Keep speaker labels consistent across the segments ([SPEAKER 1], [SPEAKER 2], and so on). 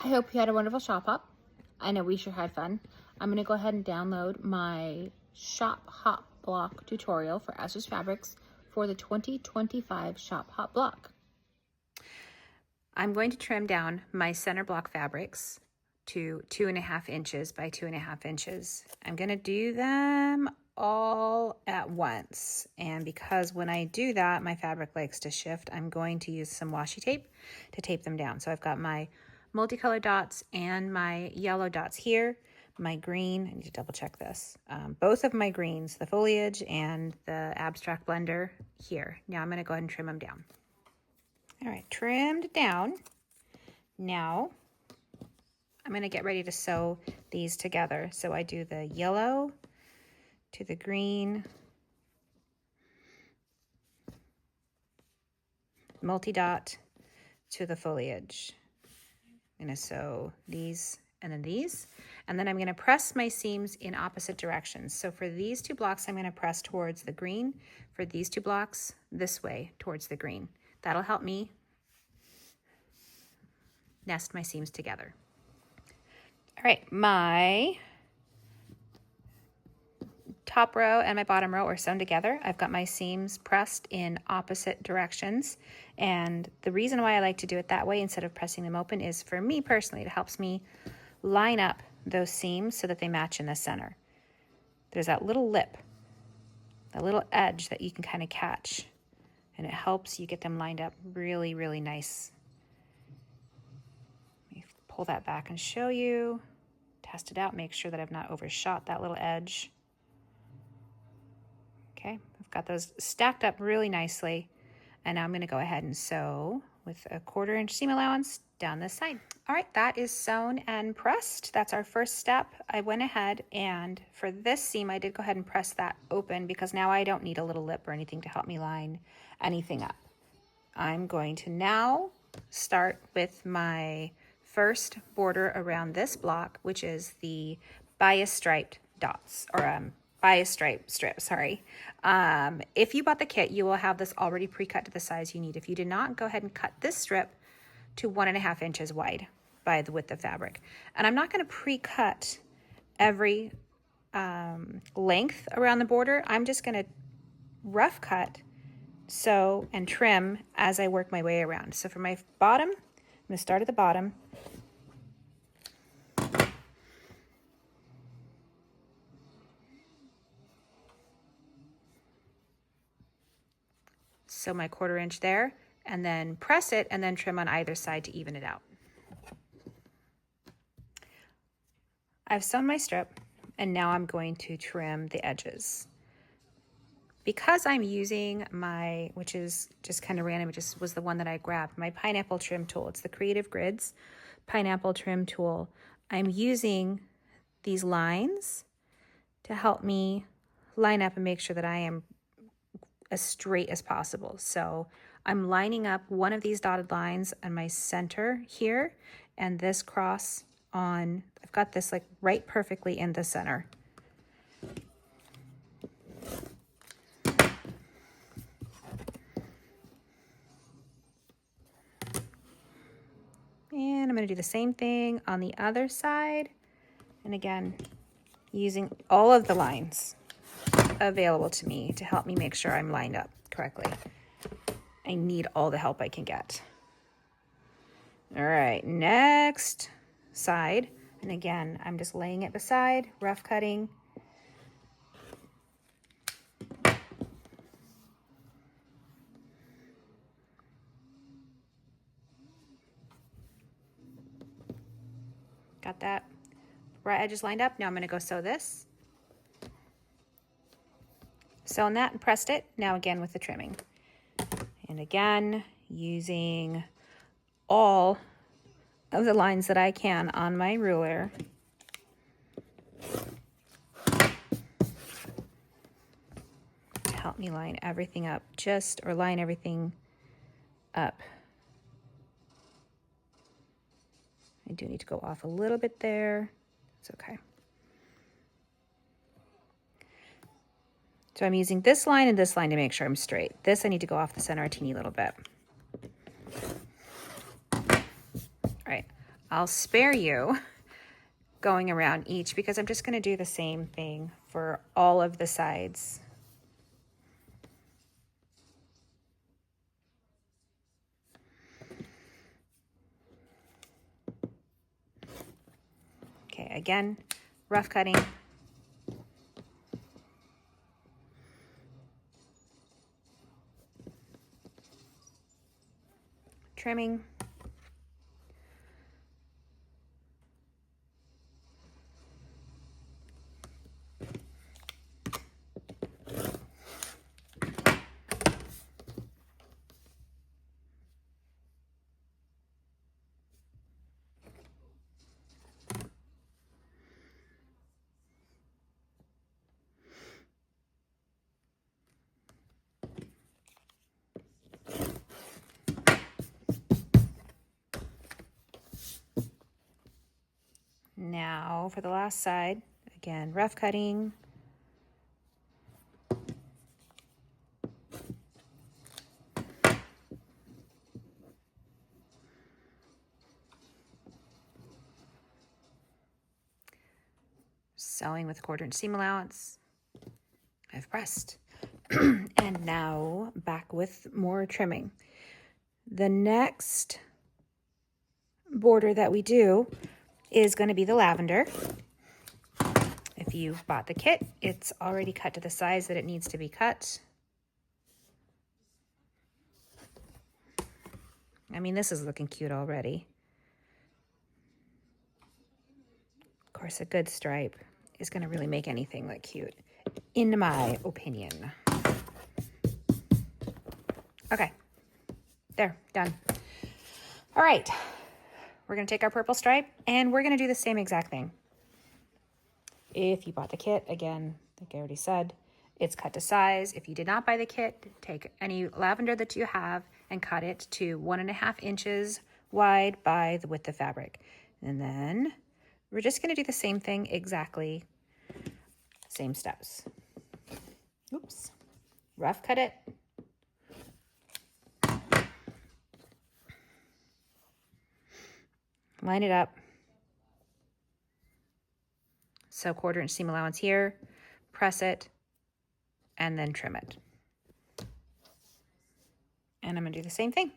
[SPEAKER 1] I hope you had a wonderful shop hop. I know we sure had fun. I'm gonna go ahead and download my shop hop block tutorial for Ashes Fabrics for the 2025 shop hop block. I'm going to trim down my center block fabrics to 2.5 inches by 2.5 inches. I'm gonna do them all at once. And because when I do that, my fabric likes to shift, I'm going to use some washi tape to tape them down. So I've got my multicolored dots and my yellow dots here. My green, I need to double check this. Both of my greens, the foliage and the abstract blender here. Now I'm gonna go ahead and trim them down. All right, trimmed down. Now I'm gonna get ready to sew these together. So I do the yellow to the green, multi-dot to the foliage. I'm gonna sew these and then these, and then I'm gonna press my seams in opposite directions. So for these two blocks, I'm gonna press towards the green. For these two blocks, this way towards the green. That'll help me nest my seams together. All right, my top row and my bottom row are sewn together. I've got my seams pressed in opposite directions. And the reason why I like to do it that way instead of pressing them open is, for me personally, it helps me line up those seams so that they match in the center. There's that little lip, that little edge that you can kind of catch, and it helps you get them lined up really, really nice. Let me pull that back and show you. Test it out, make sure that I've not overshot that little edge. Okay, I've got those stacked up really nicely. And now I'm gonna go ahead and sew with a 1/4 inch seam allowance down this side. All right, that is sewn and pressed. That's our first step. I went ahead and for this seam, I did go ahead and press that open because now I don't need a little lip or anything to help me line anything up. I'm going to now start with my first border around this block, which is the bias striped dots, or bias stripe strip, sorry. If you bought the kit, you will have this already pre-cut to the size you need. If you did not, go ahead and cut this strip to 1.5 inches wide by the width of fabric. And I'm not gonna pre-cut every length around the border. I'm just gonna rough cut, sew, and trim as I work my way around. So for my bottom, I'm gonna start at the bottom. Sew my 1/4 inch there, and then press it and then trim on either side to even it out. I've sewn my strip, and now I'm going to trim the edges. Because I'm using my, which is just kind of random, it just was the one that I grabbed, my pineapple trim tool. It's the Creative Grids pineapple trim tool. I'm using these lines to help me line up and make sure that I am as straight as possible. So I'm lining up one of these dotted lines on my center here, and this cross on, I've got this like right perfectly in the center. And I'm gonna do the same thing on the other side. And again, using all of the lines available to me to help me make sure I'm lined up correctly. I need all the help I can get. All right, next side. And again, I'm just laying it beside, rough cutting. Got that right edges lined up. Now I'm gonna go sew this. Sewn that and pressed it. Now again with the trimming. And again, using all of the lines that I can on my ruler. To help me line everything up, line everything up. I do need to go off a little bit there. It's okay. So I'm using this line and this line to make sure I'm straight. This I need to go off the center a teeny little bit. All right, I'll spare you going around each because I'm just going to do the same thing for all of the sides. Okay, again, rough cutting. Trimming. Now for the last side, again, rough cutting. Sewing with 1/4 inch seam allowance. I've pressed. And now back with more trimming. The next border that we do is going to be the lavender. If you bought the kit, it's already cut to the size that it needs to be cut. I mean, this is looking cute already. Of course, a good stripe is going to really make anything look cute, in my opinion. Okay, there, done. All right, we're going to take our purple stripe and we're going to do the same exact thing. If you bought the kit, again, like I already said, it's cut to size. If you did not buy the kit, take any lavender that you have and cut it to 1.5 inches wide by the width of fabric. And then we're just going to do the same thing exactly, same steps. Oops, rough cut it. Line it up. So 1/4 inch seam allowance here, press it, and then trim it. And I'm going to do the same thing.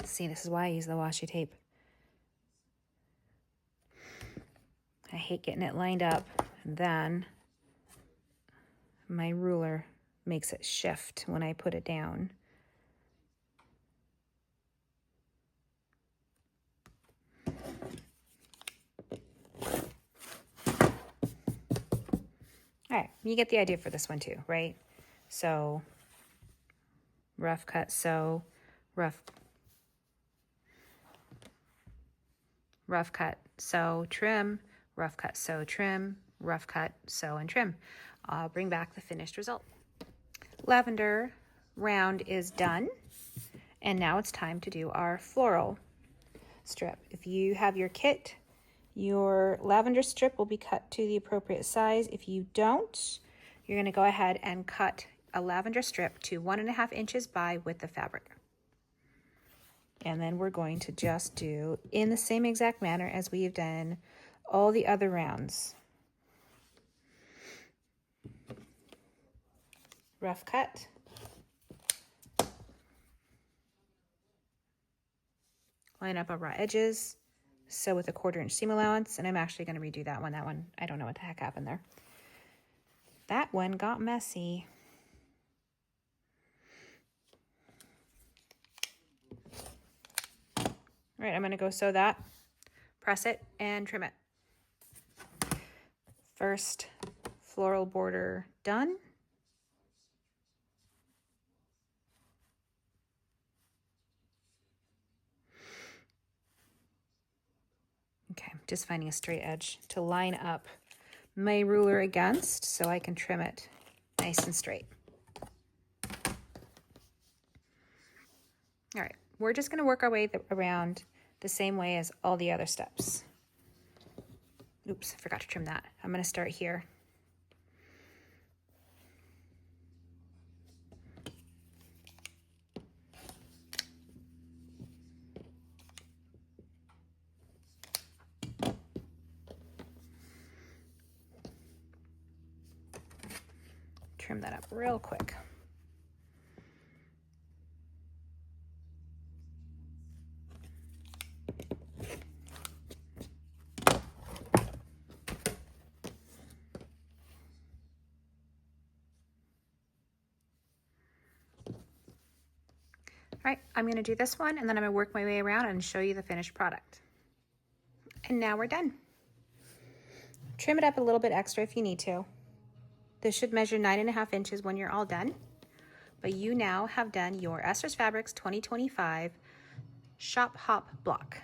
[SPEAKER 1] See, this is why I use the washi tape. I hate getting it lined up, and then my ruler makes it shift when I put it down. All right, you get the idea for this one too, right? So rough cut, sew, rough cut, sew, trim, rough cut, sew, trim, rough cut, sew, and trim. I'll bring back the finished result. Lavender round is done, and now it's time to do our floral strip. If you have your kit, your lavender strip will be cut to the appropriate size. If you don't, you're going to go ahead and cut a lavender strip to 1.5 inches by width of fabric. And then we're going to just do in the same exact manner as we have done all the other rounds. Rough cut. Line up our raw edges. Sew with a 1/4 inch seam allowance, and I'm actually going to redo that one. I don't know what the heck happened there. That one got messy. All right, I'm going to go sew that, press it, and trim it. First floral border done. just finding a straight edge to line up my ruler against so I can trim it nice and straight. All right, we're just going to work our way around the same way as all the other steps. Oops, I forgot to trim that. I'm going to start here. Trim that up real quick. All right, I'm going to do this one and then I'm going to work my way around and show you the finished product. And now we're done. Trim it up a little bit extra if you need to. This should measure 9.5 inches when you're all done. But you now have done your Esther's Fabrics 2025 Shop Hop block.